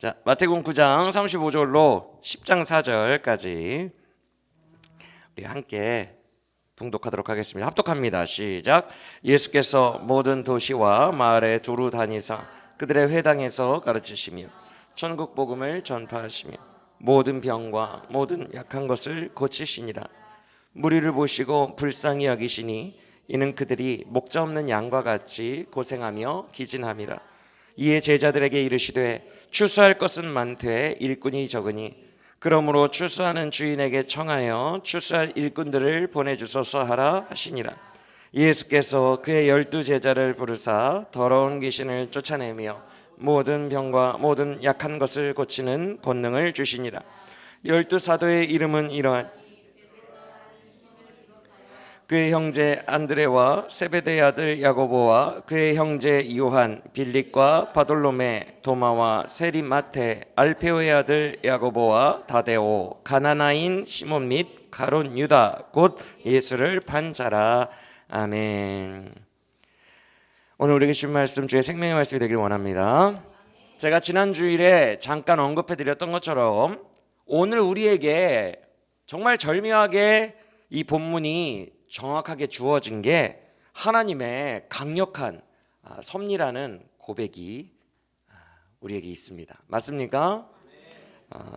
자, 마태복음 9장 35절로 10장 4절까지 우리 함께 봉독하도록 하겠습니다. 합독합니다. 시작. 예수께서 모든 도시와 마을에 두루 다니사 그들의 회당에서 가르치시며 천국 복음을 전파하시며 모든 병과 모든 약한 것을 고치시니라. 무리를 보시고 불쌍히 여기시니 이는 그들이 목자 없는 양과 같이 고생하며 기진함이라. 이에 제자들에게 이르시되 추수할 것은 많되 일꾼이 적으니 그러므로 추수하는 주인에게 청하여 추수할 일꾼들을 보내주소서 하라 하시니라. 예수께서 그의 12 제자를 부르사 더러운 귀신을 쫓아내며 모든 병과 모든 약한 것을 고치는 권능을 주시니라. 12 사도의 이름은 이러한 그의 형제 안드레와 세베대의 아들 야고보와 그의 형제 요한, 빌립과 바돌로메, 도마와 세리 마테, 알페오의 아들 야고보와 다데오, 가나나인 시몬 및 가롯 유다 곧 예수를 판 자라. 아멘. 오늘 우리에게 주신 말씀 주의 생명의 말씀이 되길 원합니다. 제가 지난 주일에 잠깐 언급해 드렸던 것처럼 오늘 우리에게 정말 절묘하게 이 본문이 정확하게 주어진 게 하나님의 강력한 섭리라는 고백이 우리에게 있습니다. 맞습니까?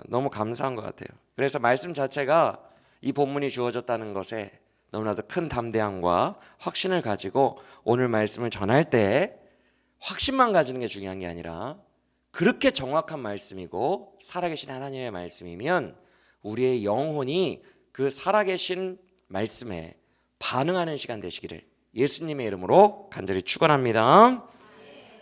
너무 감사한 것 같아요. 그래서 말씀 자체가 이 본문이 주어졌다는 것에 너무나도 큰 담대함과 확신을 가지고 오늘 말씀을 전할 때 확신만 가지는 게 중요한 게 아니라 그렇게 정확한 말씀이고 살아계신 하나님의 말씀이면 우리의 영혼이 그 살아계신 말씀에 반응하는 시간 되시기를 예수님의 이름으로 간절히 축원합니다.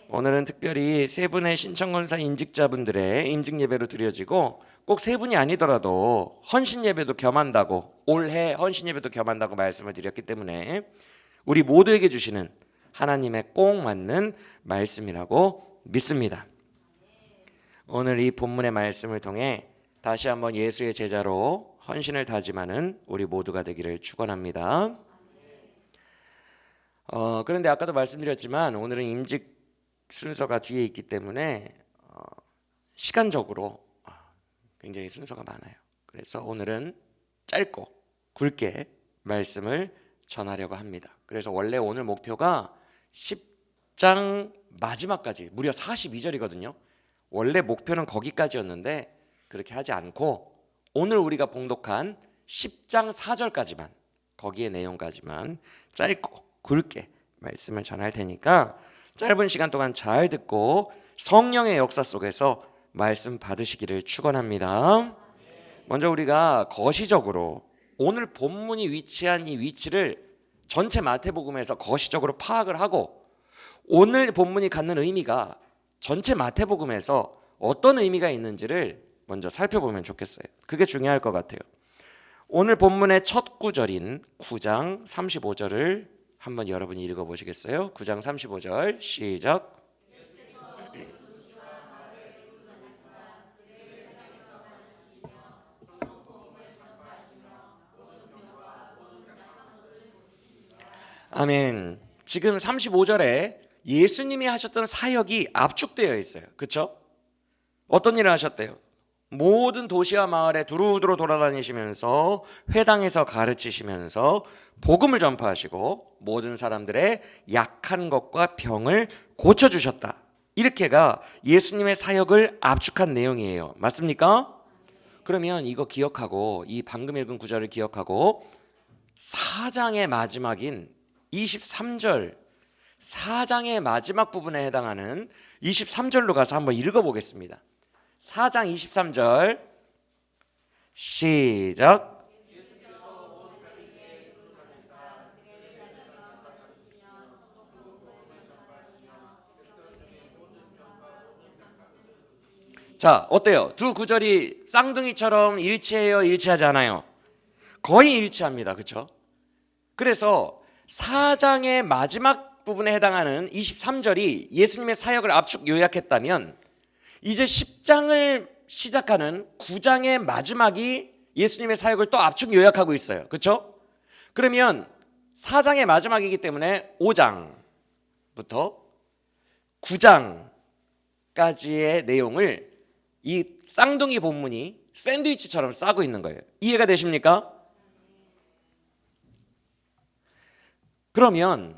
오늘은 특별히 세 분의 신청권사 임직자분들의 임직 예배로 드려지고 꼭 세 분이 아니더라도 헌신 예배도 겸한다고 올해 헌신 예배도 겸한다고 말씀을 드렸기 때문에 우리 모두에게 주시는 하나님의 꼭 맞는 말씀이라고 믿습니다. 오늘 이 본문의 말씀을 통해 다시 한번 예수의 제자로 헌신을 다짐하는 우리 모두가 되기를 축원합니다. 그런데 아까도 말씀드렸지만 오늘은 임직 순서가 뒤에 있기 때문에 시간적으로 굉장히 순서가 많아요. 그래서 오늘은 짧고 굵게 말씀을 전하려고 합니다. 그래서 원래 오늘 목표가 10장 마지막까지 무려 42절이거든요. 원래 목표는 거기까지였는데 그렇게 하지 않고 오늘 우리가 봉독한 10장 4절까지만 거기에 내용까지만 짧고 굵게 말씀을 전할 테니까 짧은 시간 동안 잘 듣고 성령의 역사 속에서 말씀 받으시기를 축원합니다. 먼저 우리가 거시적으로 오늘 본문이 위치한 이 위치를 전체 마태복음에서 거시적으로 파악을 하고 오늘 본문이 갖는 의미가 전체 마태복음에서 어떤 의미가 있는지를 먼저 살펴보면 좋겠어요. 그게 중요할 것 같아요. 오늘 본문의 첫 구절인 9장 35절을 한번 여러분이 읽어보시겠어요? 9장 35절 시작. 아멘. 지금 35절에 예수님이 하셨던 사역이 압축되어 있어요. 그렇죠? 어떤 일을 하셨대요? 모든 도시와 마을에 두루두루 돌아다니시면서 회당에서 가르치시면서 복음을 전파하시고 모든 사람들의 약한 것과 병을 고쳐주셨다. 이렇게가 예수님의 사역을 압축한 내용이에요. 맞습니까? 그러면 이거 기억하고 이 방금 읽은 구절을 기억하고 4장의 마지막인 23절 4장의 마지막 부분에 해당하는 23절로 가서 한번 읽어보겠습니다. 4장 23절 시작. 자, 어때요? 두 구절이 쌍둥이처럼 일치해요? 일치하지 않아요? 거의 일치합니다. 그렇죠? 그래서 4장의 마지막 부분에 해당하는 23절이 예수님의 사역을 압축 요약했다면 이제 10장을 시작하는 9장의 마지막이 예수님의 사역을 또 압축 요약하고 있어요. 그렇죠? 그러면 4장의 마지막이기 때문에 5장부터 9장까지의 내용을 이 쌍둥이 본문이 샌드위치처럼 싸고 있는 거예요. 이해가 되십니까? 그러면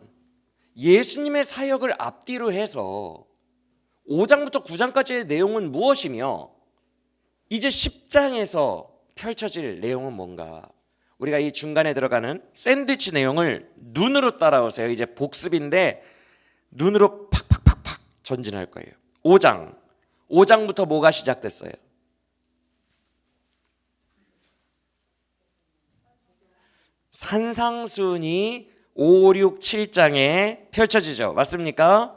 예수님의 사역을 앞뒤로 해서 5장부터 9장까지의 내용은 무엇이며 이제 10장에서 펼쳐질 내용은 뭔가? 우리가 이 중간에 들어가는 샌드위치 내용을 눈으로 따라오세요. 이제 복습인데 눈으로 팍팍팍팍 전진할 거예요. 5장부터 뭐가 시작됐어요? 산상순이 5, 6, 7장에 펼쳐지죠. 맞습니까?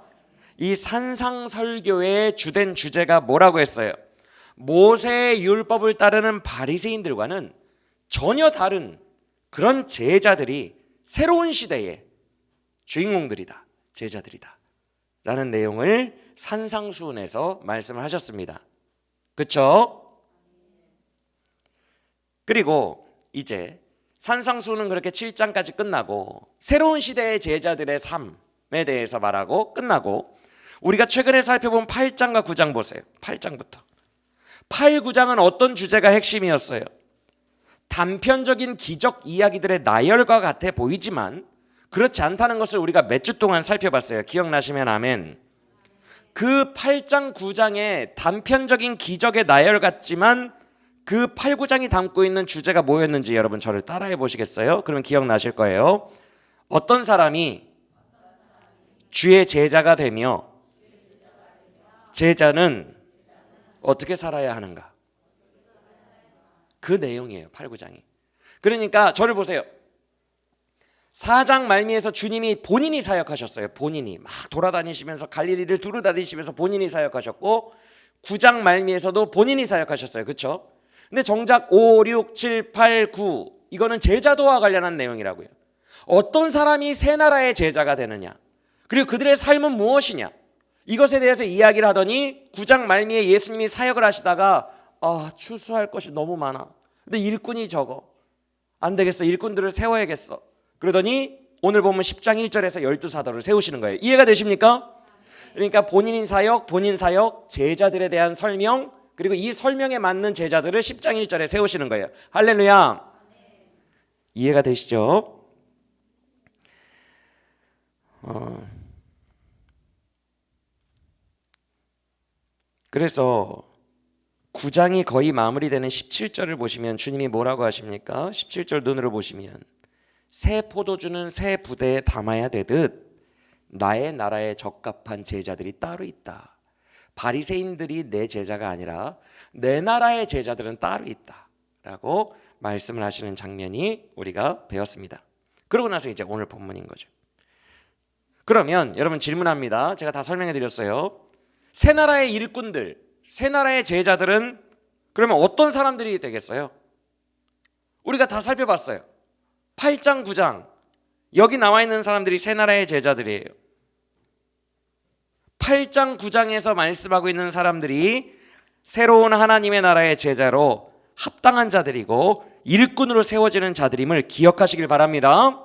이 산상설교의 주된 주제가 뭐라고 했어요? 모세의 율법을 따르는 바리새인들과는 전혀 다른 그런 제자들이 새로운 시대의 주인공들이다, 제자들이다 라는 내용을 산상수훈에서 말씀을 하셨습니다. 그렇죠? 그리고 이제 산상수훈은 그렇게 7장까지 끝나고 새로운 시대의 제자들의 삶에 대해서 말하고 끝나고 우리가 최근에 살펴본 8장과 9장 보세요. 8장부터 8, 9장은 어떤 주제가 핵심이었어요? 단편적인 기적 이야기들의 나열과 같아 보이지만 그렇지 않다는 것을 우리가 몇 주 동안 살펴봤어요. 기억나시면 아멘. 그 8장, 9장의 단편적인 기적의 나열 같지만 그 8, 9장이 담고 있는 주제가 뭐였는지 여러분 저를 따라해 보시겠어요? 그러면 기억나실 거예요. 어떤 사람이 주의 제자가 되며 제자는 어떻게 살아야 하는가? 그 내용이에요. 8, 9장이. 그러니까 저를 보세요. 4장 말미에서 주님이 본인이 사역하셨어요. 본인이 막 돌아다니시면서 갈릴리를 두루 다니시면서 본인이 사역하셨고 9장 말미에서도 본인이 사역하셨어요. 그렇죠? 근데 정작 5, 6, 7, 8, 9 이거는 제자도와 관련한 내용이라고요. 어떤 사람이 새 나라의 제자가 되느냐 그리고 그들의 삶은 무엇이냐 이것에 대해서 이야기를 하더니 9장 말미에 예수님이 사역을 하시다가 추수할 것이 너무 많아. 근데 일꾼이 적어. 안 되겠어. 일꾼들을 세워야겠어. 그러더니 오늘 보면 10장 1절에서 12사도를 세우시는 거예요. 이해가 되십니까? 그러니까 본인 사역, 제자들에 대한 설명 그리고 이 설명에 맞는 제자들을 10장 1절에 세우시는 거예요. 할렐루야. 이해가 되시죠? 그래서 9장이 거의 마무리되는 17절을 보시면 주님이 뭐라고 하십니까? 17절 눈으로 보시면 새 포도주는 새 부대에 담아야 되듯 나의 나라에 적합한 제자들이 따로 있다. 바리새인들이 내 제자가 아니라 내 나라의 제자들은 따로 있다 라고 말씀을 하시는 장면이 우리가 배웠습니다. 그러고 나서 이제 오늘 본문인 거죠. 그러면 여러분 질문합니다. 제가 다 설명해 드렸어요. 새 나라의 일꾼들, 새 나라의 제자들은 그러면 어떤 사람들이 되겠어요? 우리가 다 살펴봤어요. 8장, 9장 여기 나와 있는 사람들이 새 나라의 제자들이에요. 8장, 9장에서 말씀하고 있는 사람들이 새로운 하나님의 나라의 제자로 합당한 자들이고 일꾼으로 세워지는 자들임을 기억하시길 바랍니다.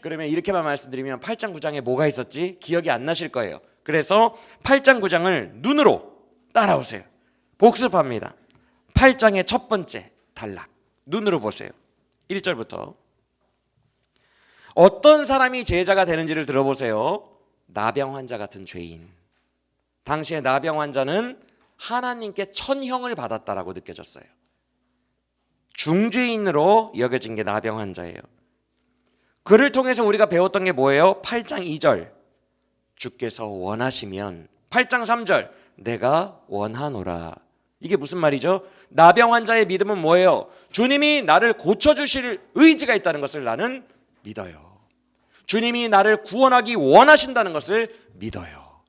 그러면 이렇게만 말씀드리면 8장, 9장에 뭐가 있었지? 기억이 안 나실 거예요. 그래서 8장, 9장을 눈으로 따라오세요. 복습합니다. 8장의 첫 번째 단락 눈으로 보세요. 1절부터 어떤 사람이 제자가 되는지를 들어보세요. 나병 환자 같은 죄인. 당시에 나병 환자는 하나님께 천형을 받았다라고 느껴졌어요. 중죄인으로 여겨진 게 나병 환자예요. 그를 통해서 우리가 배웠던 게 뭐예요? 8장 2절 주께서 원하시면 8장 3절 내가 원하노라. 이게 무슨 말이죠? 나병 환자의 믿음은 뭐예요? 주님이 나를 고쳐주실 의지가 있다는 것을 나는 믿어요. 주님이 나를 구원하기 원하신다는 것을 믿어요.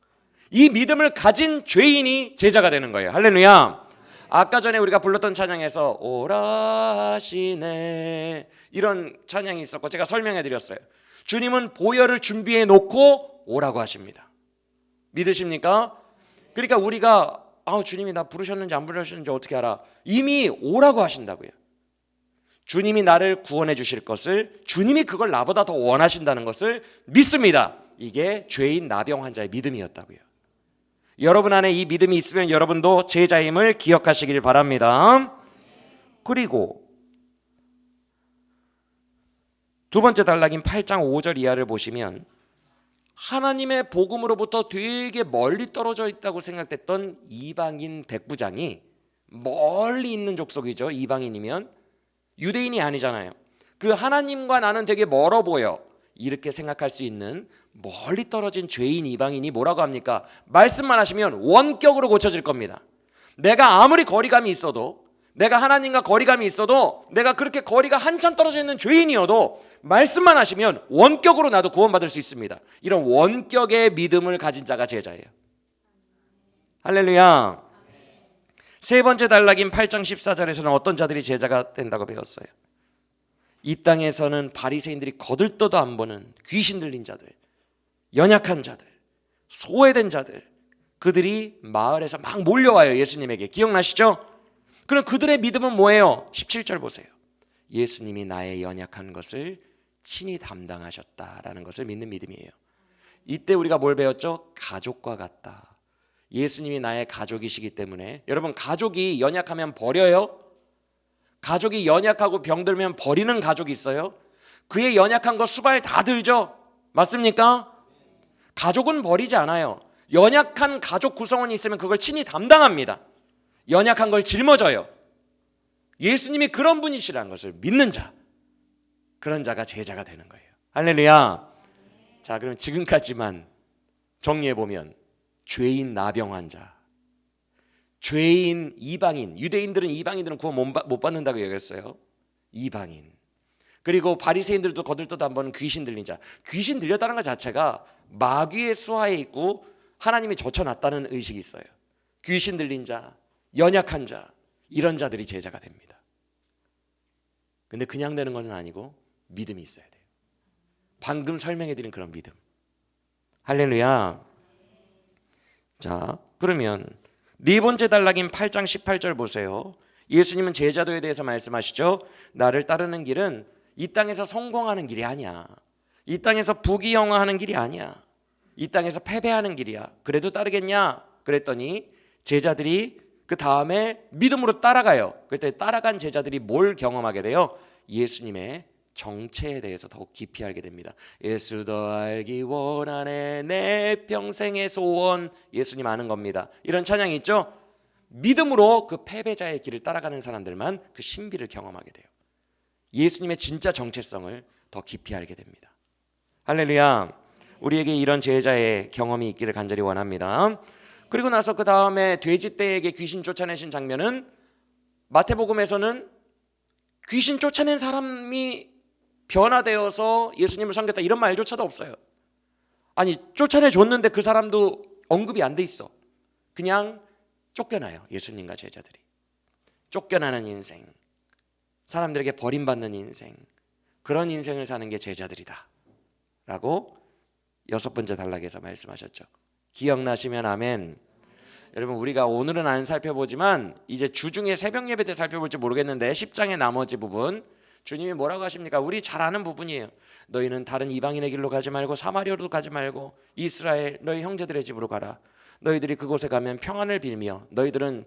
이 믿음을 가진 죄인이 제자가 되는 거예요. 할렐루야. 아까 전에 우리가 불렀던 찬양에서 오라 하시네 이런 찬양이 있었고 제가 설명해 드렸어요. 주님은 보혈을 준비해 놓고 오라고 하십니다. 믿으십니까? 그러니까 우리가 주님이 나 부르셨는지 안 부르셨는지 어떻게 알아? 이미 오라고 하신다고요. 주님이 나를 구원해 주실 것을 주님이 그걸 나보다 더 원하신다는 것을 믿습니다. 이게 죄인 나병 환자의 믿음이었다고요. 여러분 안에 이 믿음이 있으면 여러분도 제자임을 기억하시길 바랍니다. 그리고 두 번째 단락인 8장 5절 이하를 보시면 하나님의 복음으로부터 되게 멀리 떨어져 있다고 생각됐던 이방인 백부장이, 멀리 있는 족속이죠. 이방인이면 유대인이 아니잖아요. 그 하나님과 나는 되게 멀어 보여 이렇게 생각할 수 있는 멀리 떨어진 죄인 이방인이 뭐라고 합니까? 말씀만 하시면 원격으로 고쳐질 겁니다. 내가 아무리 거리감이 있어도, 내가 하나님과 거리감이 있어도, 내가 그렇게 거리가 한참 떨어져 있는 죄인이어도 말씀만 하시면 원격으로 나도 구원받을 수 있습니다. 이런 원격의 믿음을 가진 자가 제자예요. 할렐루야. 세 번째 단락인 8장 14절에서는 어떤 자들이 제자가 된다고 배웠어요? 이 땅에서는 바리새인들이 거들떠도 안 보는 귀신 들린 자들, 연약한 자들, 소외된 자들, 그들이 마을에서 막 몰려와요. 예수님에게. 기억나시죠? 그럼 그들의 믿음은 뭐예요? 17절 보세요. 예수님이 나의 연약한 것을 친히 담당하셨다라는 것을 믿는 믿음이에요. 이때 우리가 뭘 배웠죠? 가족과 같다. 예수님이 나의 가족이시기 때문에, 여러분 가족이 연약하면 버려요? 가족이 연약하고 병들면 버리는 가족이 있어요? 그의 연약한 거 수발 다 들죠? 맞습니까? 가족은 버리지 않아요. 연약한 가족 구성원이 있으면 그걸 친히 담당합니다. 연약한 걸 짊어져요. 예수님이 그런 분이시라는 것을 믿는 자, 그런 자가 제자가 되는 거예요. 할렐루야. 자, 그럼 지금까지만 정리해보면 죄인 나병 환자, 죄인 이방인, 유대인들은 이방인들은 구원 못 받는다고 여겼어요. 이방인. 그리고 바리새인들도 거들떠도 안 보는 귀신 들린 자. 귀신 들렸다는 것 자체가 마귀의 수하에 있고 하나님이 젖혀놨다는 의식이 있어요. 귀신 들린 자, 연약한 자, 이런 자들이 제자가 됩니다. 근데 그냥 되는 것은 아니고 믿음이 있어야 돼요. 방금 설명해드린 그런 믿음. 할렐루야. 자, 그러면 네 번째 단락인 8장 18절 보세요. 예수님은 제자도에 대해서 말씀하시죠. 나를 따르는 길은 이 땅에서 성공하는 길이 아니야. 이 땅에서 부귀영화하는 길이 아니야. 이 땅에서 패배하는 길이야. 그래도 따르겠냐? 그랬더니 제자들이 그 다음에 믿음으로 따라가요. 그때 따라간 제자들이 뭘 경험하게 돼요? 예수님의 정체에 대해서 더욱 깊이 알게 됩니다. 예수 더 알기 원하네 내 평생의 소원. 예수님 아는 겁니다. 이런 찬양이 있죠. 믿음으로 그 패배자의 길을 따라가는 사람들만 그 신비를 경험하게 돼요. 예수님의 진짜 정체성을 더 깊이 알게 됩니다. 할렐루야. 우리에게 이런 제자의 경험이 있기를 간절히 원합니다. 그리고 나서 그 다음에 돼지떼에게 귀신 쫓아내신 장면은 마태복음에서는 귀신 쫓아낸 사람이 변화되어서 예수님을 섬겼다 이런 말조차도 없어요. 아니 쫓아내줬는데 그 사람도 언급이 안 돼 있어. 그냥 쫓겨나요. 예수님과 제자들이 쫓겨나는 인생, 사람들에게 버림받는 인생, 그런 인생을 사는 게 제자들이다 라고 여섯 번째 단락에서 말씀하셨죠. 기억나시면 아멘. 여러분 우리가 오늘은 안 살펴보지만 이제 주중에 새벽 예배 때 살펴볼지 모르겠는데 10장의 나머지 부분 주님이 뭐라고 하십니까? 우리 잘 아는 부분이에요. 너희는 다른 이방인의 길로 가지 말고 사마리아로 가지 말고 이스라엘 너희 형제들의 집으로 가라. 너희들이 그곳에 가면 평안을 빌며 너희들은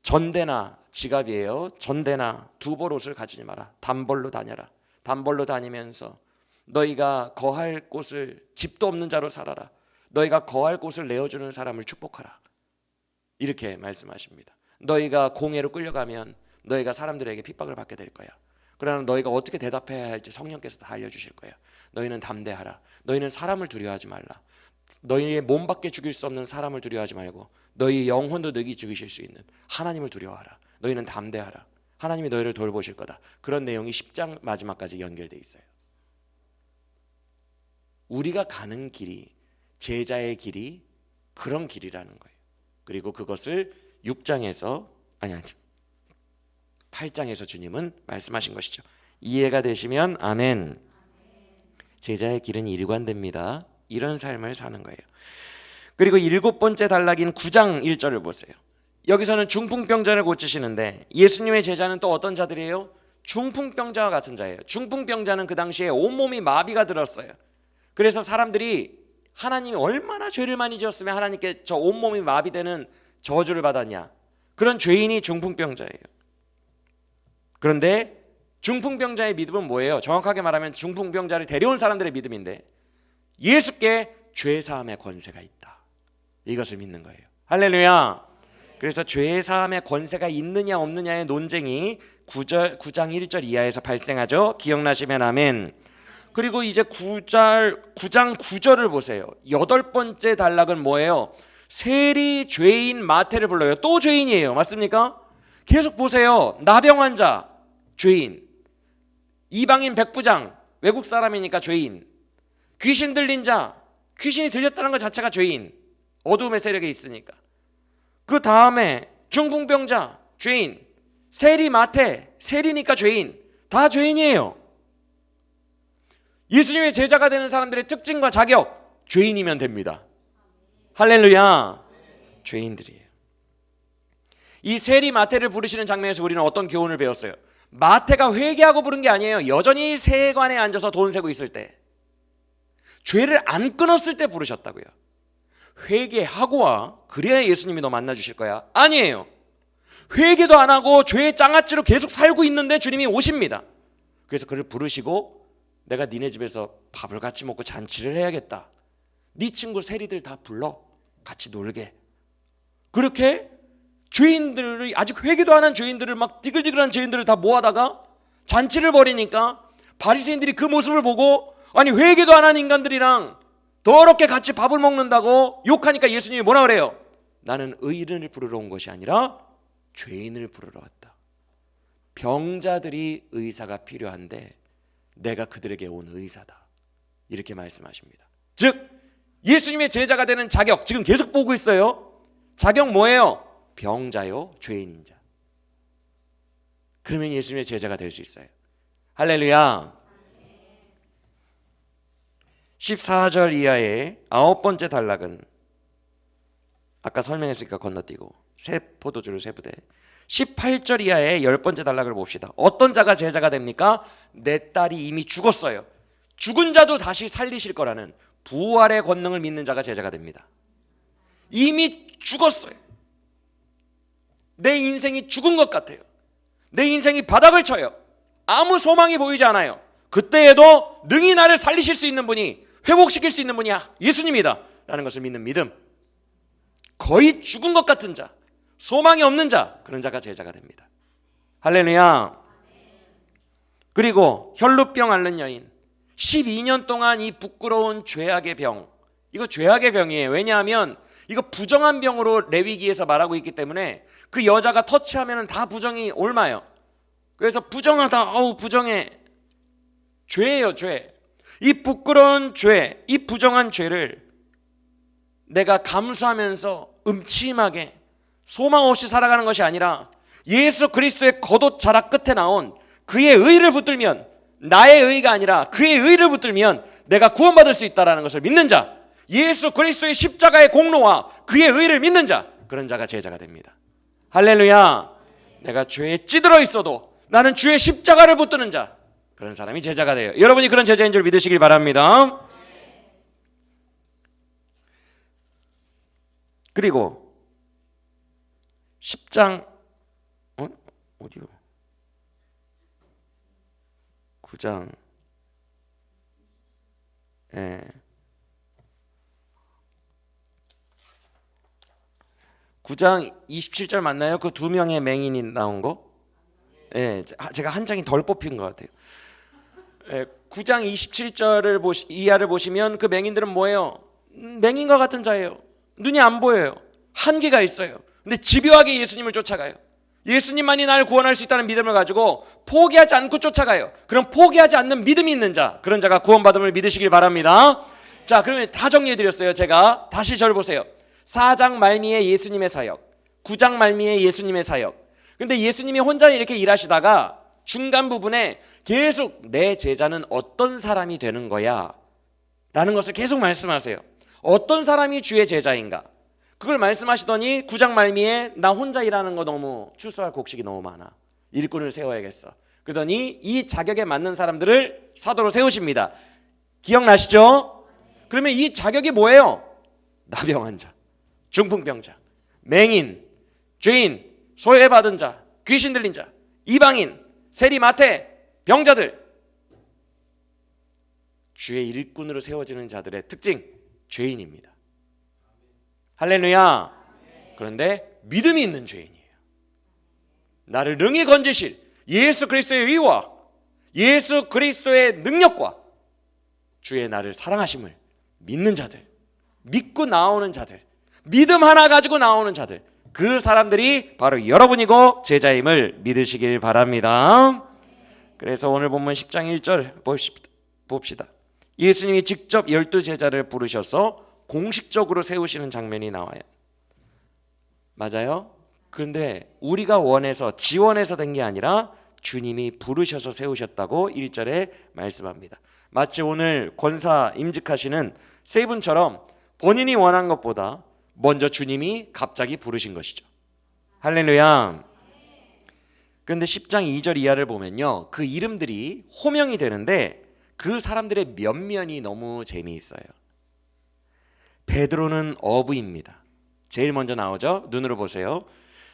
전대나 지갑이에요. 전대나 두벌 옷을 가지지 마라. 단벌로 다녀라. 단벌로 다니면서 너희가 거할 곳을 집도 없는 자로 살아라. 너희가 거할 곳을 내어주는 사람을 축복하라. 이렇게 말씀하십니다. 너희가 공회로 끌려가면 너희가 사람들에게 핍박을 받게 될 거야. 그러나 너희가 어떻게 대답해야 할지 성령께서 다 알려주실 거야. 너희는 담대하라. 너희는 사람을 두려워하지 말라. 너희의 몸밖에 죽일 수 없는 사람을 두려워하지 말고 너희 영혼도 너희 죽이실 수 있는 하나님을 두려워하라. 너희는 담대하라. 하나님이 너희를 돌보실 거다. 그런 내용이 10장 마지막까지 연결되어 있어요. 우리가 가는 길이, 제자의 길이 그런 길이라는 거예요. 그리고 그것을 8장에서 주님은 말씀하신 것이죠. 이해가 되시면 아멘. 제자의 길은 일관됩니다. 이런 삶을 사는 거예요. 그리고 7번째 단락인 9장 1절을 보세요. 여기서는 중풍병자를 고치시는데 예수님의 제자는 또 어떤 자들이에요? 중풍병자와 같은 자예요. 중풍병자는 그 당시에 온몸이 마비가 들었어요. 그래서 사람들이 하나님이 얼마나 죄를 많이 지었으면 하나님께 저 온몸이 마비되는 저주를 받았냐. 그런 죄인이 중풍병자예요. 그런데 중풍병자의 믿음은 뭐예요? 정확하게 말하면 중풍병자를 데려온 사람들의 믿음인데 예수께 죄사함의 권세가 있다, 이것을 믿는 거예요. 할렐루야. 그래서 죄사함의 권세가 있느냐 없느냐의 논쟁이 9장 1절 이하에서 발생하죠. 기억나시면 아멘. 그리고 이제 9장 9절을 보세요. 8번째 단락은 뭐예요? 세리 죄인 마태를 불러요. 또 죄인이에요. 맞습니까? 계속 보세요. 나병 환자 죄인, 이방인 백부장 외국 사람이니까 죄인, 귀신 들린 자, 귀신이 들렸다는 것 자체가 죄인, 어둠의 세력에 있으니까. 그 다음에 중풍병자 죄인, 세리 마태, 세리니까 죄인, 다 죄인이에요. 예수님의 제자가 되는 사람들의 특징과 자격, 죄인이면 됩니다. 할렐루야. 죄인들이에요. 이 세리 마태를 부르시는 장면에서 우리는 어떤 교훈을 배웠어요? 마태가 회개하고 부른 게 아니에요. 여전히 세관에 앉아서 돈 세고 있을 때, 죄를 안 끊었을 때 부르셨다고요. 회개하고 와, 그래야 예수님이 너 만나주실 거야. 아니에요. 회개도 안 하고 죄의 장아찌로 계속 살고 있는데 주님이 오십니다. 그래서 그를 부르시고 내가 니네 집에서 밥을 같이 먹고 잔치를 해야겠다. 네 친구 세리들 다 불러 같이 놀게. 그렇게 죄인들을, 아직 회개도 안 한 죄인들을, 막 디글디글한 죄인들을 다 모아다가 잔치를 벌이니까 바리새인들이 그 모습을 보고, 아니 회개도 안 한 인간들이랑 더럽게 같이 밥을 먹는다고 욕하니까 예수님이 뭐라 그래요? 나는 의인을 부르러 온 것이 아니라 죄인을 부르러 왔다. 병자들이 의사가 필요한데 내가 그들에게 온 의사다, 이렇게 말씀하십니다. 즉 예수님의 제자가 되는 자격, 지금 계속 보고 있어요. 자격 뭐예요? 병자요, 죄인인 자. 그러면 예수님의 제자가 될 수 있어요. 할렐루야. 14절 이하의 9번째 단락은 아까 설명했으니까 건너뛰고 새 포도주를 세 부대. 18절 이하의 10번째 단락을 봅시다. 어떤 자가 제자가 됩니까? 내 딸이 이미 죽었어요. 죽은 자도 다시 살리실 거라는 부활의 권능을 믿는 자가 제자가 됩니다. 이미 죽었어요. 내 인생이 죽은 것 같아요. 내 인생이 바닥을 쳐요. 아무 소망이 보이지 않아요. 그때에도 능히 나를 살리실 수 있는 분이, 회복시킬 수 있는 분이 예수님이다 라는 것을 믿는 믿음. 거의 죽은 것 같은 자, 소망이 없는 자, 그런 자가 제자가 됩니다. 할렐루야. 그리고 혈루병 앓는 여인, 12년 동안 이 부끄러운 죄악의 병, 이거 죄악의 병이에요. 왜냐하면 이거 부정한 병으로 레위기에서 말하고 있기 때문에 그 여자가 터치하면 다 부정이 옮아요. 그래서 부정하다, 부정해, 죄예요, 죄. 이 부끄러운 죄, 이 부정한 죄를 내가 감수하면서 음침하게 소망 없이 살아가는 것이 아니라 예수 그리스도의 겉옷 자락 끝에 나온 그의 의를 붙들면, 나의 의가 아니라 그의 의를 붙들면 내가 구원받을 수 있다는 것을 믿는 자, 예수 그리스도의 십자가의 공로와 그의 의를 믿는 자, 그런 자가 제자가 됩니다. 할렐루야. 내가 죄에 찌들어 있어도 나는 주의 십자가를 붙드는 자, 그런 사람이 제자가 돼요. 여러분이 그런 제자인 줄 믿으시길 바랍니다. 그리고 10장 어디요? 9장 9장 27절 맞나요? 그 두 명의 맹인이 나온 거? 제가 한 장이 덜 뽑힌 것 같아요. 9장 27절을 이하를 보시면 그 맹인들은 뭐예요? 맹인과 같은 자예요. 눈이 안 보여요. 한계가 있어요. 근데 집요하게 예수님을 쫓아가요. 예수님만이 나를 구원할 수 있다는 믿음을 가지고 포기하지 않고 쫓아가요. 그럼 포기하지 않는 믿음이 있는 자, 그런 자가 구원받음을 믿으시길 바랍니다. 자, 그러면 다 정리해드렸어요. 제가 다시 저를 보세요. 4장 말미에 예수님의 사역, 9장 말미에 예수님의 사역. 근데 예수님이 혼자 이렇게 일하시다가 중간 부분에 계속 내 제자는 어떤 사람이 되는 거야 라는 것을 계속 말씀하세요. 어떤 사람이 주의 제자인가, 그걸 말씀하시더니 9장 말미에 나 혼자 일하는 거 너무 출소할 곡식이 너무 많아, 일꾼을 세워야겠어. 그러더니 이 자격에 맞는 사람들을 사도로 세우십니다. 기억나시죠? 그러면 이 자격이 뭐예요? 나병 자, 중풍병자, 맹인, 죄인, 소외받은 자, 귀신 들린 자, 이방인, 세리 마태, 병자들. 주의 일꾼으로 세워지는 자들의 특징, 죄인입니다. 할렐루야. 그런데 믿음이 있는 죄인이에요. 나를 능히 건지실 예수 그리스도의 의와 예수 그리스도의 능력과 주의 나를 사랑하심을 믿는 자들, 믿고 나오는 자들, 믿음 하나 가지고 나오는 자들, 그 사람들이 바로 여러분이고 제자임을 믿으시길 바랍니다. 그래서 오늘 본문 10장 1절 봅시다. 예수님이 직접 12제자를 부르셔서 공식적으로 세우시는 장면이 나와요. 맞아요? 그런데 우리가 원해서 지원해서 된 게 아니라 주님이 부르셔서 세우셨다고 1절에 말씀합니다. 마치 오늘 권사 임직하시는 세 분처럼 본인이 원한 것보다 먼저 주님이 갑자기 부르신 것이죠. 할렐루야. 그런데 10장 2절 이하를 보면요, 그 이름들이 호명이 되는데 그 사람들의 면면이 너무 재미있어요. 베드로는 어부입니다. 제일 먼저 나오죠. 눈으로 보세요.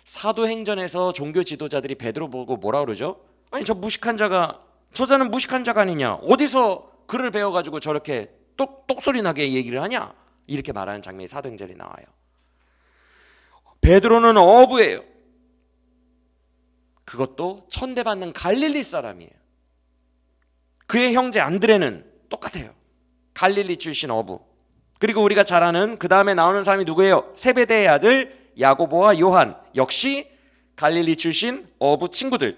사도행전에서 종교 지도자들이 베드로 보고 뭐라 그러죠? 아니 저 무식한 자가, 저자는 무식한 자가 아니냐, 어디서 글을 배워가지고 저렇게 똑소리 나게 얘기를 하냐, 이렇게 말하는 장면이 사도행전에 나와요. 베드로는 어부예요. 그것도 천대받는 갈릴리 사람이에요. 그의 형제 안드레는 똑같아요. 갈릴리 출신 어부. 그리고 우리가 잘 아는 그 다음에 나오는 사람이 누구예요? 세베대의 아들 야고보와 요한, 역시 갈릴리 출신 어부 친구들.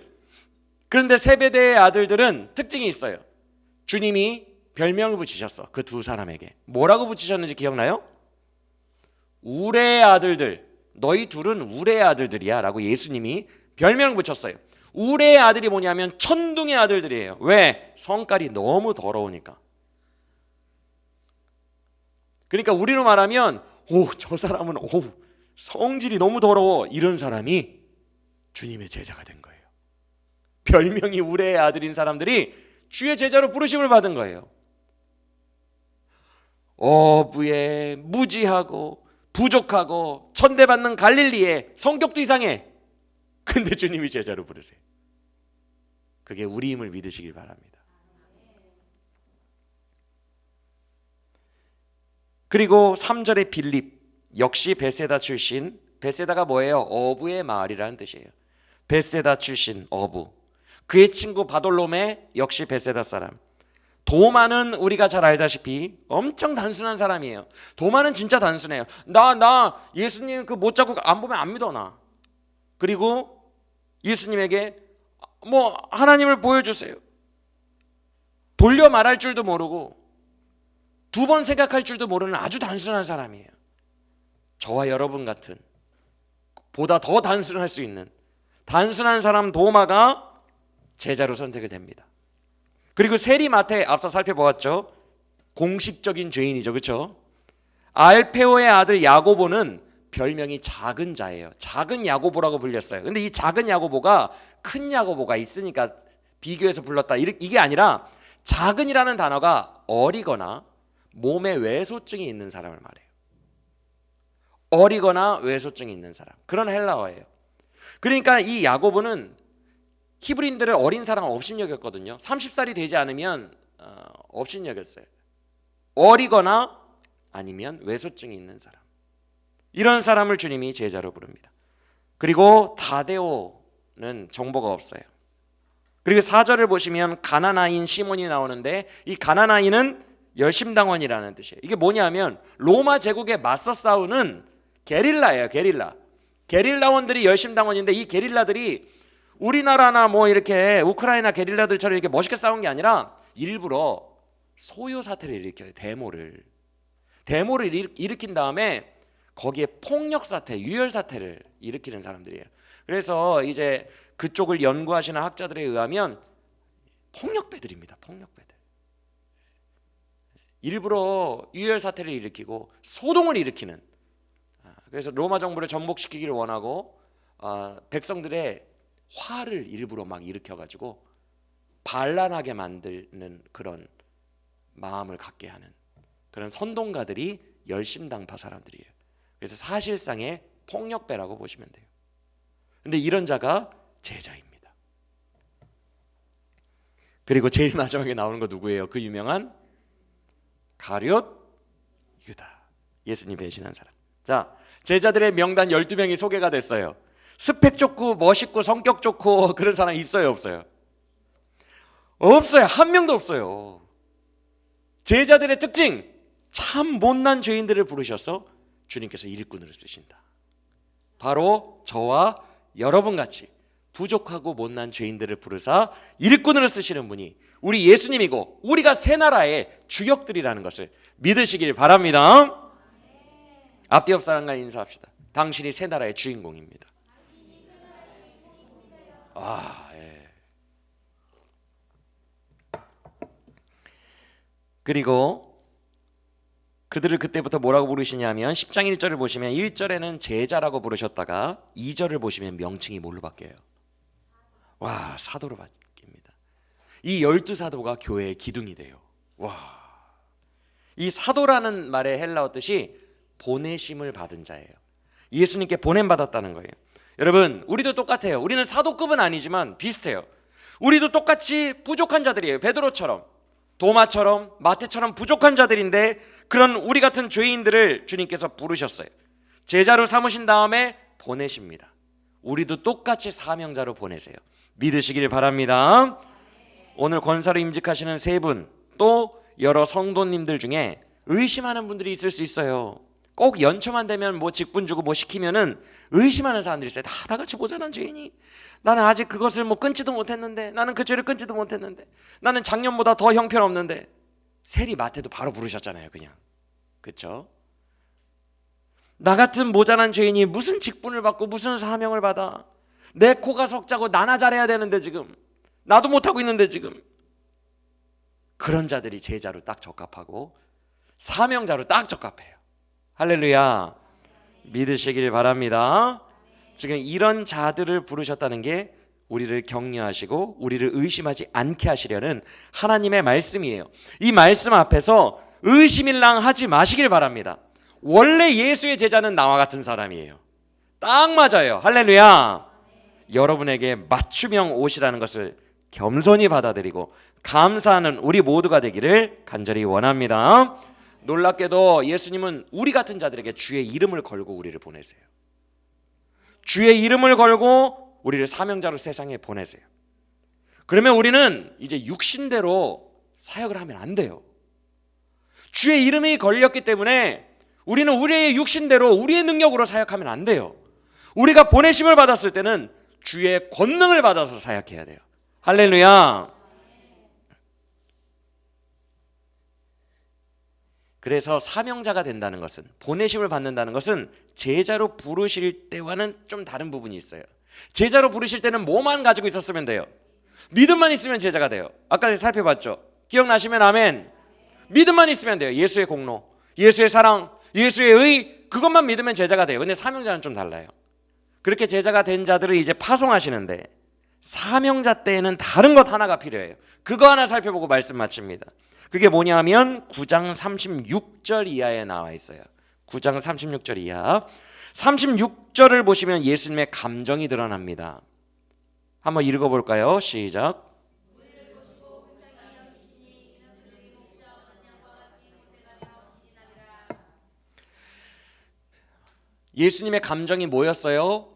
그런데 세베대의 아들들은 특징이 있어요. 주님이 별명을 붙이셨어. 그 두 사람에게 뭐라고 붙이셨는지 기억나요? 우레의 아들들, 너희 둘은 우레의 아들들이야 라고 예수님이 별명을 붙였어요. 우레의 아들이 뭐냐면 천둥의 아들들이에요. 왜? 성깔이 너무 더러우니까. 그러니까 우리로 말하면 저 사람은 성질이 너무 더러워, 이런 사람이 주님의 제자가 된 거예요. 별명이 우레의 아들인 사람들이 주의 제자로 부르심을 받은 거예요. 어부에 무지하고 부족하고 천대받는 갈릴리에 성격도 이상해. 근데 주님이 제자로 부르세요. 그게 우리임을 믿으시길 바랍니다. 그리고 3절의 빌립, 역시 베세다 출신. 베세다가 뭐예요? 어부의 마을이라는 뜻이에요. 베세다 출신 어부. 그의 친구 바돌로메, 역시 베세다 사람. 도마는 우리가 잘 알다시피 엄청 단순한 사람이에요. 도마는 진짜 단순해요. 나 예수님 그 못 잡고 안 보면 안 믿어 나. 그리고 예수님에게 하나님을 보여주세요. 돌려 말할 줄도 모르고 두 번 생각할 줄도 모르는 아주 단순한 사람이에요. 저와 여러분 같은 보다 더 단순할 수 있는 단순한 사람 도마가 제자로 선택이 됩니다. 그리고 세리마테, 앞서 살펴보았죠. 공식적인 죄인이죠. 그렇죠? 알페오의 아들 야고보는 별명이 작은 자예요. 작은 야고보라고 불렸어요. 근데 이 작은 야고보가 큰 야고보가 있으니까 비교해서 불렀다, 이게 아니라 작은이라는 단어가 어리거나 몸에 외소증이 있는 사람을 말해요. 어리거나 외소증이 있는 사람, 그런 헬라어예요. 그러니까 이 야고보는 히브리인들을 어린 사람 업신여겼거든요. 30살이 되지 않으면 업신여겼어요. 어리거나 아니면 외소증이 있는 사람, 이런 사람을 주님이 제자로 부릅니다. 그리고 다데오는 정보가 없어요. 그리고 4절을 보시면 가나나인 시몬이 나오는데, 이 가나나인은 열심당원이라는 뜻이에요. 이게 뭐냐면 로마 제국에 맞서 싸우는 게릴라예요. 게릴라원들이 열심당원인데, 이 게릴라들이 우리나라나 이렇게 우크라이나 게릴라들처럼 이렇게 멋있게 싸운 게 아니라 일부러 소요 사태를 일으켜요. 데모를 일으킨 다음에 거기에 폭력 사태, 유혈 사태를 일으키는 사람들이에요. 그래서 이제 그쪽을 연구하시는 학자들에 의하면 폭력배들입니다. 폭력배들. 일부러 유혈 사태를 일으키고 소동을 일으키는. 그래서 로마 정부를 전복시키기를 원하고 백성들의 화를 일부러 막 일으켜가지고 반란하게 만드는 그런 마음을 갖게 하는 그런 선동가들이 열심당파 사람들이에요. 그래서 사실상의 폭력배라고 보시면 돼요. 근데 이런 자가 제자입니다. 그리고 제일 마지막에 나오는 거 누구예요? 그 유명한 가룟 유다, 예수님 배신한 사람. 자, 제자들의 명단 12명이 소개가 됐어요. 스펙 좋고 멋있고 성격 좋고 그런 사람 있어요, 없어요? 없어요. 한 명도 없어요. 제자들의 특징, 참 못난 죄인들을 부르셔서 주님께서 일꾼으로 쓰신다. 바로 저와 여러분같이 부족하고 못난 죄인들을 부르사 일꾼으로 쓰시는 분이 우리 예수님이고 우리가 새 나라의 주역들이라는 것을 믿으시길 바랍니다. 앞뒤 옆 사람과 인사합시다. 당신이 새 나라의 주인공입니다. 예. 그리고 그들을 그때부터 뭐라고 부르시냐면 10장 1절을 보시면 1절에는 제자라고 부르셨다가 2절을 보시면 명칭이 뭘로 바뀌어요? 사도로 바뀝니다. 이 12사도가 교회의 기둥이 돼요. 이 사도라는 말의 헬라어 뜻이 보내심을 받은 자예요. 예수님께 보냄받았다는 거예요. 여러분, 우리도 똑같아요. 우리는 사도급은 아니지만 비슷해요. 우리도 똑같이 부족한 자들이에요. 베드로처럼, 도마처럼, 마태처럼 부족한 자들인데 그런 우리 같은 죄인들을 주님께서 부르셨어요. 제자로 삼으신 다음에 보내십니다. 우리도 똑같이 사명자로 보내세요. 믿으시길 바랍니다. 오늘 권사로 임직하시는 세 분, 또 여러 성도님들 중에 의심하는 분들이 있을 수 있어요. 꼭 연초만 되면 뭐 직분 주고 뭐 시키면은 의심하는 사람들이 있어요. 다 같이 모자란 죄인이, 나는 아직 그것을 뭐 끊지도 못했는데, 나는 그 죄를 끊지도 못했는데, 나는 작년보다 더 형편없는데. 세리 마태도 바로 부르셨잖아요, 그냥. 그렇죠? 나 같은 모자란 죄인이 무슨 직분을 받고 무슨 사명을 받아? 내 코가 석자고 나나 잘해야 되는데 지금 나도 못하고 있는데 지금. 그런 자들이 제자로 딱 적합하고 사명자로 딱 적합해요. 할렐루야. 믿으시길 바랍니다. 지금 이런 자들을 부르셨다는 게 우리를 격려하시고 우리를 의심하지 않게 하시려는 하나님의 말씀이에요. 이 말씀 앞에서 의심일랑 하지 마시길 바랍니다. 원래 예수의 제자는 나와 같은 사람이에요. 딱 맞아요. 할렐루야. 여러분에게 맞춤형 옷이라는 것을 겸손히 받아들이고 감사하는 우리 모두가 되기를 간절히 원합니다. 놀랍게도 예수님은 우리 같은 자들에게 주의 이름을 걸고 우리를 보내세요. 주의 이름을 걸고 우리를 사명자로 세상에 보내세요. 그러면 우리는 이제 육신대로 사역을 하면 안 돼요. 주의 이름이 걸렸기 때문에 우리는 우리의 육신대로 우리의 능력으로 사역하면 안 돼요. 우리가 보내심을 받았을 때는 주의 권능을 받아서 사역해야 돼요. 할렐루야. 그래서 사명자가 된다는 것은, 보내심을 받는다는 것은 제자로 부르실 때와는 좀 다른 부분이 있어요. 제자로 부르실 때는 뭐만 가지고 있었으면 돼요? 믿음만 있으면 제자가 돼요. 아까 살펴봤죠? 기억나시면 아멘. 믿음만 있으면 돼요. 예수의 공로, 예수의 사랑, 예수의 의, 그것만 믿으면 제자가 돼요. 근데 사명자는 좀 달라요. 그렇게 제자가 된 자들을 이제 파송하시는데 사명자 때에는 다른 것 하나가 필요해요. 그거 하나 살펴보고 말씀 마칩니다. 그게 뭐냐면 9장 36절 이하에 나와 있어요. 9장 36절 이하. 36절을 보시면 예수님의 감정이 드러납니다. 한번 읽어볼까요? 시작. 예수님의 감정이 뭐였어요?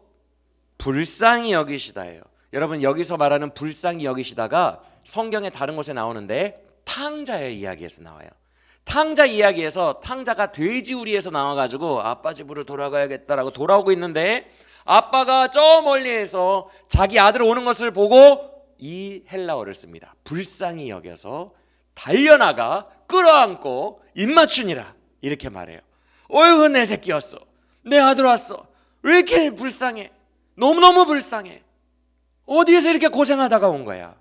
불쌍히 여기시다예요. 여러분, 여기서 말하는 불쌍히 여기시다가 성경의 다른 곳에 나오는데 탕자의 이야기에서 나와요. 탕자 이야기에서 탕자가 돼지우리에서 나와가지고 아빠 집으로 돌아가야겠다라고 돌아오고 있는데 아빠가 저 멀리에서 자기 아들 오는 것을 보고 이 헬라어를 씁니다. 불쌍히 여겨서 달려나가 끌어안고 입맞추니라, 이렇게 말해요. 어이구, 내 새끼 왔어, 내 아들 왔어, 왜 이렇게 불쌍해, 너무너무 불쌍해, 어디에서 이렇게 고생하다가 온 거야.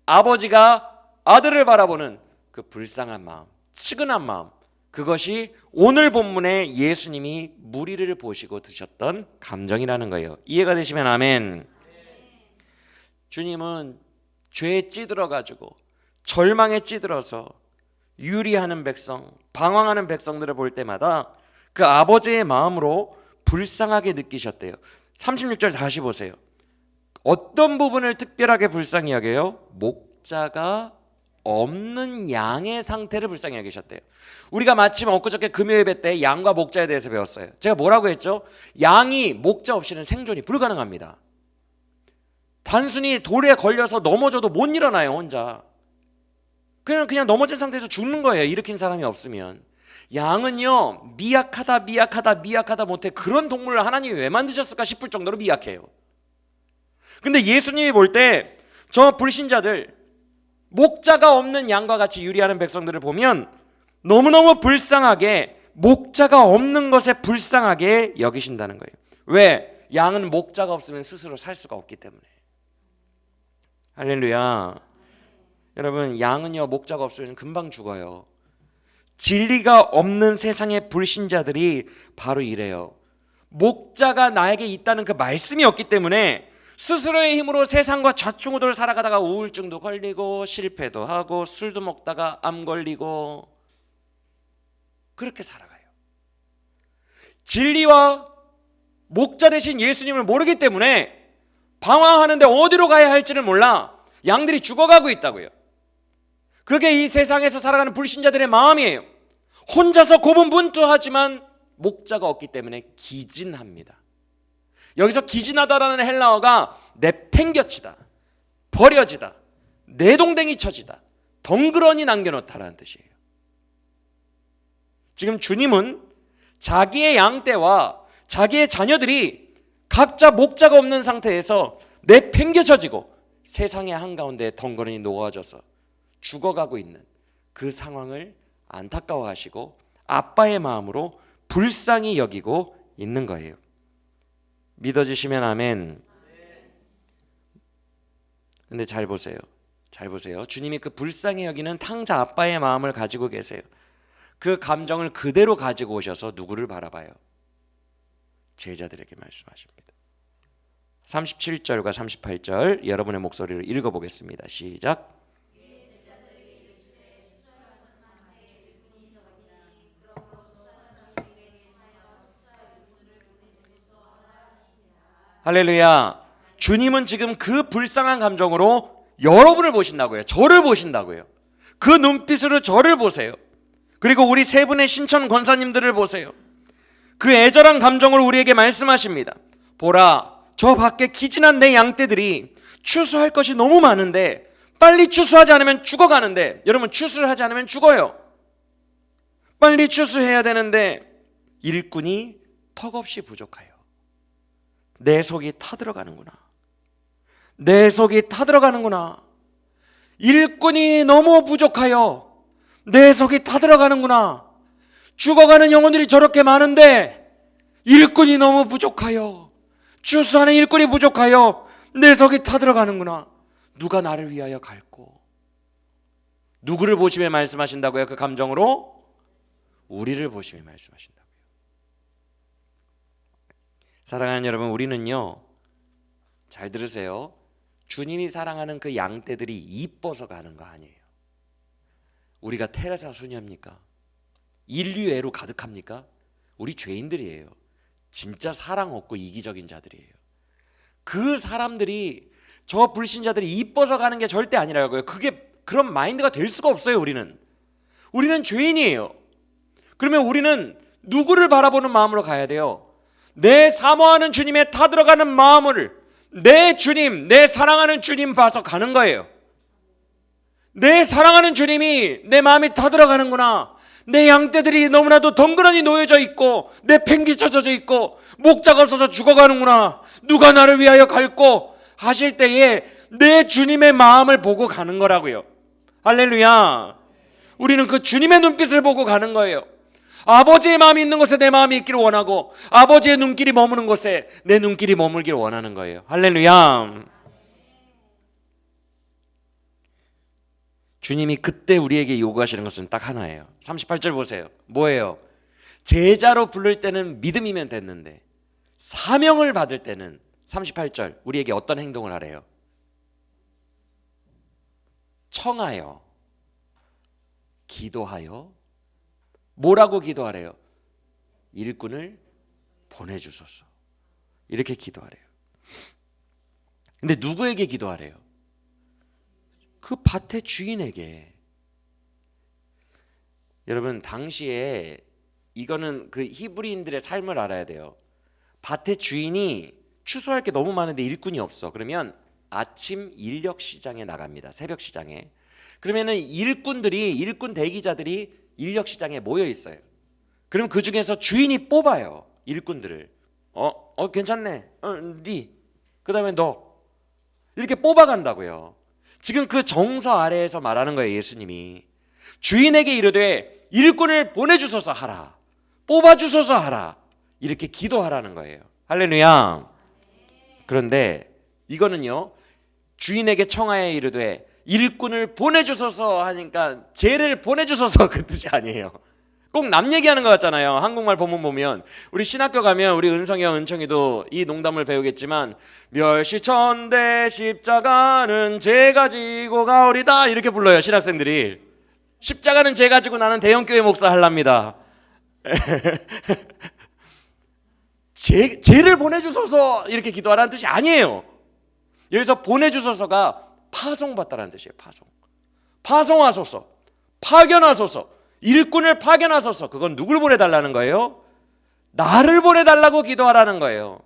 아버지가 아들을 바라보는 그 불쌍한 마음, 측은한 마음, 그것이 오늘 본문에 예수님이 무리를 보시고 드셨던 감정이라는 거예요. 이해가 되시면 아멘. 주님은 죄에 찌들어가지고 절망에 찌들어서 유리하는 백성, 방황하는 백성들을 볼 때마다 그 아버지의 마음으로 불쌍하게 느끼셨대요. 36절 다시 보세요. 어떤 부분을 특별하게 불쌍히 여겨요? 목자가 없는 양의 상태를 불쌍히 여기셨대요. 우리가 마침 엊그저께 금요예배 때 양과 목자에 대해서 배웠어요. 제가 뭐라고 했죠? 양이 목자 없이는 생존이 불가능합니다. 단순히 돌에 걸려서 넘어져도 못 일어나요, 혼자. 그냥 넘어진 상태에서 죽는 거예요, 일으킨 사람이 없으면. 양은요, 미약하다 못해 그런 동물을 하나님이 왜 만드셨을까 싶을 정도로 미약해요. 근데 예수님이 볼 때 저 불신자들, 목자가 없는 양과 같이 유리하는 백성들을 보면 너무너무 불쌍하게, 목자가 없는 것에 불쌍하게 여기신다는 거예요. 왜? 양은 목자가 없으면 스스로 살 수가 없기 때문에. 할렐루야. 여러분, 양은요, 목자가 없으면 금방 죽어요. 진리가 없는 세상의 불신자들이 바로 이래요. 목자가 나에게 있다는 그 말씀이 없기 때문에 스스로의 힘으로 세상과 좌충우돌 살아가다가 우울증도 걸리고 실패도 하고 술도 먹다가 암 걸리고 그렇게 살아가요. 진리와 목자 대신 예수님을 모르기 때문에 방황하는데 어디로 가야 할지를 몰라 양들이 죽어가고 있다고요. 그게 이 세상에서 살아가는 불신자들의 마음이에요. 혼자서 고분분투하지만 목자가 없기 때문에 기진합니다. 여기서 기진하다라는 헬라어가 내팽겨치다, 버려지다, 내동댕이 쳐지다, 덩그러니 남겨놓다라는 뜻이에요. 지금 주님은 자기의 양떼와 자기의 자녀들이 각자 목자가 없는 상태에서 내팽겨쳐지고 세상의 한가운데 덩그러니 녹아져서 죽어가고 있는 그 상황을 안타까워하시고 아빠의 마음으로 불쌍히 여기고 있는 거예요. 믿어지시면 아멘. 근데 잘 보세요. 주님이 그 불쌍히 여기는 탕자 아빠의 마음을 가지고 계세요. 그 감정을 그대로 가지고 오셔서 누구를 바라봐요? 제자들에게 말씀하십니다. 37절과 38절 여러분의 목소리로 읽어보겠습니다. 시작. 할렐루야. 주님은 지금 그 불쌍한 감정으로 여러분을 보신다고요. 저를 보신다고요. 그 눈빛으로 저를 보세요. 그리고 우리 세 분의 신천 권사님들을 보세요. 그 애절한 감정으로 우리에게 말씀하십니다. 보라, 저 밖에 기진한 내 양떼들이 추수할 것이 너무 많은데 빨리 추수하지 않으면 죽어가는데, 여러분 추수를 하지 않으면 죽어요. 빨리 추수해야 되는데 일꾼이 턱없이 부족해요. 내 속이 타들어가는구나. 내 속이 타들어가는구나. 일꾼이 너무 부족하여 내 속이 타들어가는구나. 죽어가는 영혼들이 저렇게 많은데 일꾼이 너무 부족하여, 추수하는 일꾼이 부족하여 내 속이 타들어가는구나. 누가 나를 위하여 갈고. 누구를 보시며 말씀하신다고요? 그 감정으로 우리를 보시며 말씀하신다고요. 사랑하는 여러분, 우리는요, 잘 들으세요. 주님이 사랑하는 그 양떼들이 이뻐서 가는 거 아니에요. 우리가 테레사 수녀입니까? 인류애로 가득합니까? 우리 죄인들이에요. 진짜 사랑 없고 이기적인 자들이에요. 그 사람들이, 저 불신자들이 이뻐서 가는 게 절대 아니라고요. 그게 그런 마인드가 될 수가 없어요. 우리는 죄인이에요. 그러면 우리는 누구를 바라보는 마음으로 가야 돼요? 내 사모하는 주님에 타들어가는 마음을, 내 주님, 내 사랑하는 주님 봐서 가는 거예요. 내 사랑하는 주님이 내 마음이 타들어가는구나. 내 양떼들이 너무나도 덩그러니 놓여져 있고 내팽개쳐져 있고 목자가 없어서 죽어가는구나. 누가 나를 위하여 갈고 하실 때에 내 주님의 마음을 보고 가는 거라고요. 할렐루야. 우리는 그 주님의 눈빛을 보고 가는 거예요. 아버지의 마음이 있는 곳에 내 마음이 있기를 원하고 아버지의 눈길이 머무는 곳에 내 눈길이 머물기를 원하는 거예요. 할렐루야. 주님이 그때 우리에게 요구하시는 것은 딱 하나예요. 38절 보세요. 뭐예요? 제자로 부를 때는 믿음이면 됐는데 사명을 받을 때는 38절 우리에게 어떤 행동을 하래요? 청하여 기도하여 뭐라고 기도하래요? 일꾼을 보내주소서. 이렇게 기도하래요. 근데 누구에게 기도하래요? 그 밭의 주인에게. 여러분, 당시에 이거는 그 히브리인들의 삶을 알아야 돼요. 밭의 주인이 추수할 게 너무 많은데 일꾼이 없어. 그러면 아침 인력 시장에 나갑니다. 새벽 시장에. 그러면은 일꾼 대기자들이 인력 시장에 모여 있어요. 그럼 그 중에서 주인이 뽑아요. 일꾼들을. 괜찮네. 네. 그다음에 너. 이렇게 뽑아간다고요. 지금 그 정서 아래에서 말하는 거예요. 예수님이 주인에게 이르되 일꾼을 보내주소서 하라, 뽑아주소서 하라, 이렇게 기도하라는 거예요. 할렐루야. 그런데 이거는요, 주인에게 청하여 이르되 일꾼을 보내주소서 하니까 쟤를 보내주소서 그 뜻이 아니에요. 꼭 남 얘기하는 것 같잖아요. 한국말 본문 보면 우리 신학교 가면 우리 은성이 형, 은청이도 이 농담을 배우겠지만 멸시천대 십자가는 제가 지고 가오리다 이렇게 불러요. 신학생들이. 십자가는 제가 지고 나는 대형교회 목사 할랍니다. 쟤를 보내주소서 이렇게 기도하라는 뜻이 아니에요. 여기서 보내주소서가 파송받다라는 뜻이에요. 파송하소서, 파견하소서, 일꾼을 파견하소서. 그건 누굴 보내달라는 거예요? 나를 보내달라고 기도하라는 거예요.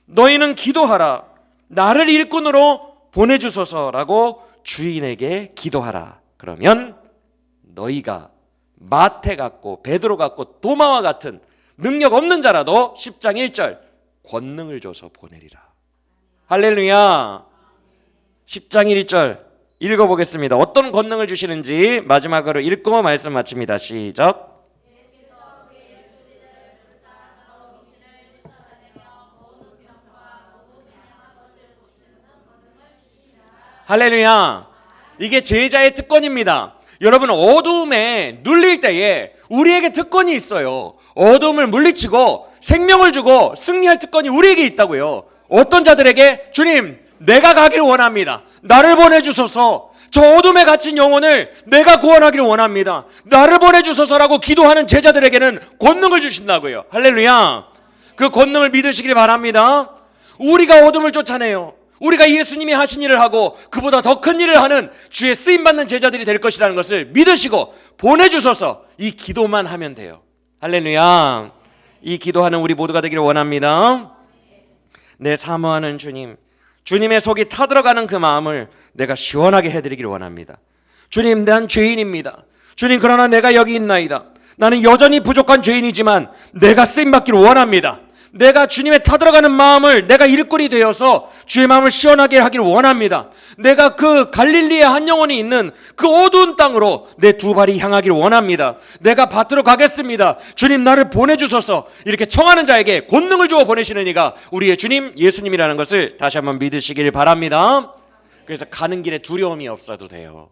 너희는 기도하라, 나를 일꾼으로 보내주소서라고 주인에게 기도하라. 그러면 너희가 마태 같고 베드로 같고 도마와 같은 능력 없는 자라도 10장 1절 권능을 줘서 보내리라. 할렐루야. 10장 1절 읽어보겠습니다. 어떤 권능을 주시는지 마지막으로 읽고 말씀 마칩니다. 시작. 할렐루야. 이게 제자의 특권입니다. 여러분, 어두움에 눌릴 때에 우리에게 특권이 있어요. 어두움을 물리치고 생명을 주고 승리할 특권이 우리에게 있다고요. 어떤 자들에게? 주님, 내가 가기를 원합니다. 나를 보내주소서. 저 어둠에 갇힌 영혼을 내가 구원하기를 원합니다. 나를 보내주소서라고 기도하는 제자들에게는 권능을 주신다고요. 할렐루야. 그 권능을 믿으시길 바랍니다. 우리가 어둠을 쫓아내요. 우리가 예수님이 하신 일을 하고 그보다 더 큰 일을 하는 주의 쓰임받는 제자들이 될 것이라는 것을 믿으시고 보내주소서, 이 기도만 하면 돼요. 할렐루야. 이 기도하는 우리 모두가 되기를 원합니다. 내 사모하는 주님, 주님의 속이 타들어가는 그 마음을 내가 시원하게 해드리기를 원합니다. 주님, 난 죄인입니다. 주님, 그러나 내가 여기 있나이다. 나는 여전히 부족한 죄인이지만 내가 쓰임받기를 원합니다. 내가 주님의 타들어가는 마음을, 내가 일꾼이 되어서 주의 마음을 시원하게 하기를 원합니다. 내가 그 갈릴리의 한 영혼이 있는 그 어두운 땅으로 내 두 발이 향하기를 원합니다. 내가 밭으로 가겠습니다. 주님, 나를 보내주소서. 이렇게 청하는 자에게 권능을 주어 보내시는 이가 우리의 주님 예수님이라는 것을 다시 한번 믿으시길 바랍니다. 그래서 가는 길에 두려움이 없어도 돼요.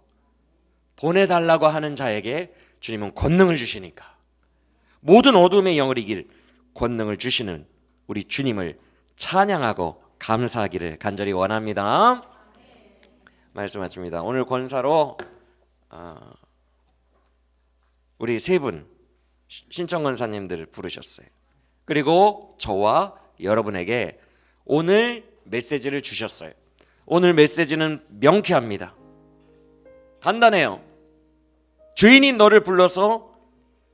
보내달라고 하는 자에게 주님은 권능을 주시니까 모든 어둠의 영을 이길 권능을 주시는 우리 주님을 찬양하고 감사하기를 간절히 원합니다. 말씀 마칩니다. 오늘 권사로 우리 세 분 신청 권사님들을 부르셨어요. 그리고 저와 여러분에게 오늘 메시지를 주셨어요. 오늘 메시지는 명쾌합니다. 간단해요. 죄인이 너를 불러서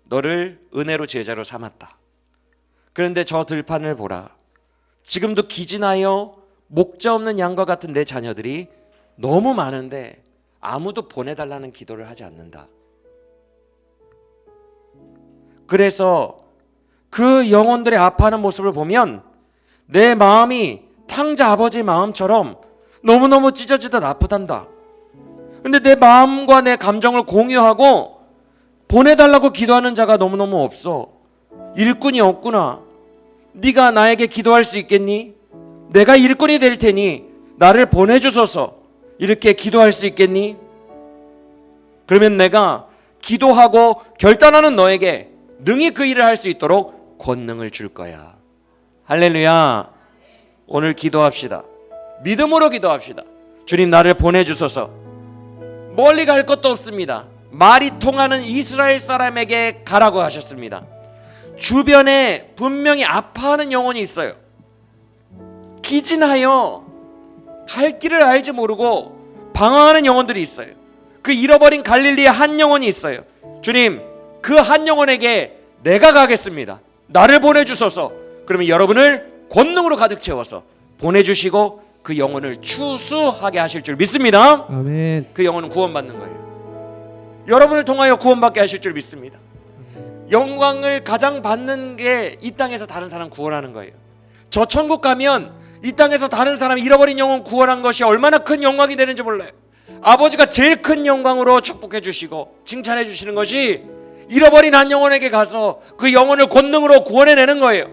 너를 은혜로 제자로 삼았다. 그런데 저 들판을 보라. 지금도 기진하여 목자 없는 양과 같은 내 자녀들이 너무 많은데 아무도 보내달라는 기도를 하지 않는다. 그래서 그 영혼들의 아파하는 모습을 보면 내 마음이 탕자 아버지 마음처럼 너무너무 찢어지듯 아프단다. 근데 내 마음과 내 감정을 공유하고 보내달라고 기도하는 자가 너무너무 없어. 일꾼이 없구나. 네가 나에게 기도할 수 있겠니? 내가 일꾼이 될 테니 나를 보내주소서. 이렇게 기도할 수 있겠니? 그러면 내가 기도하고 결단하는 너에게 능히 그 일을 할 수 있도록 권능을 줄 거야. 할렐루야. 오늘 기도합시다. 믿음으로 기도합시다. 주님, 나를 보내주소서. 멀리 갈 것도 없습니다. 말이 통하는 이스라엘 사람에게 가라고 하셨습니다. 주변에 분명히 아파하는 영혼이 있어요. 기진하여 갈 길을 알지 모르고 방황하는 영혼들이 있어요. 그 잃어버린 갈릴리의 한 영혼이 있어요. 주님, 그 한 영혼에게 내가 가겠습니다. 나를 보내주소서. 그러면 여러분을 권능으로 가득 채워서 보내주시고 그 영혼을 추수하게 하실 줄 믿습니다. 아멘. 그 영혼은 구원받는 거예요. 여러분을 통하여 구원받게 하실 줄 믿습니다. 영광을 가장 받는 게 이 땅에서 다른 사람 구원하는 거예요. 저 천국 가면 이 땅에서 다른 사람 잃어버린 영혼 구원한 것이 얼마나 큰 영광이 되는지 몰라요. 아버지가 제일 큰 영광으로 축복해 주시고 칭찬해 주시는 것이 잃어버린 한 영혼에게 가서 그 영혼을 권능으로 구원해내는 거예요.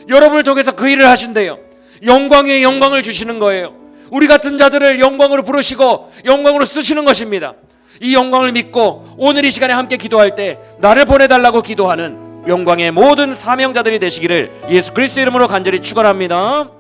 여러분을 통해서 그 일을 하신대요. 영광 위에 영광을 주시는 거예요. 우리 같은 자들을 영광으로 부르시고 영광으로 쓰시는 것입니다. 이 영광을 믿고 오늘 이 시간에 함께 기도할 때 나를 보내달라고 기도하는 영광의 모든 사명자들이 되시기를 예수 그리스도 이름으로 간절히 축원합니다.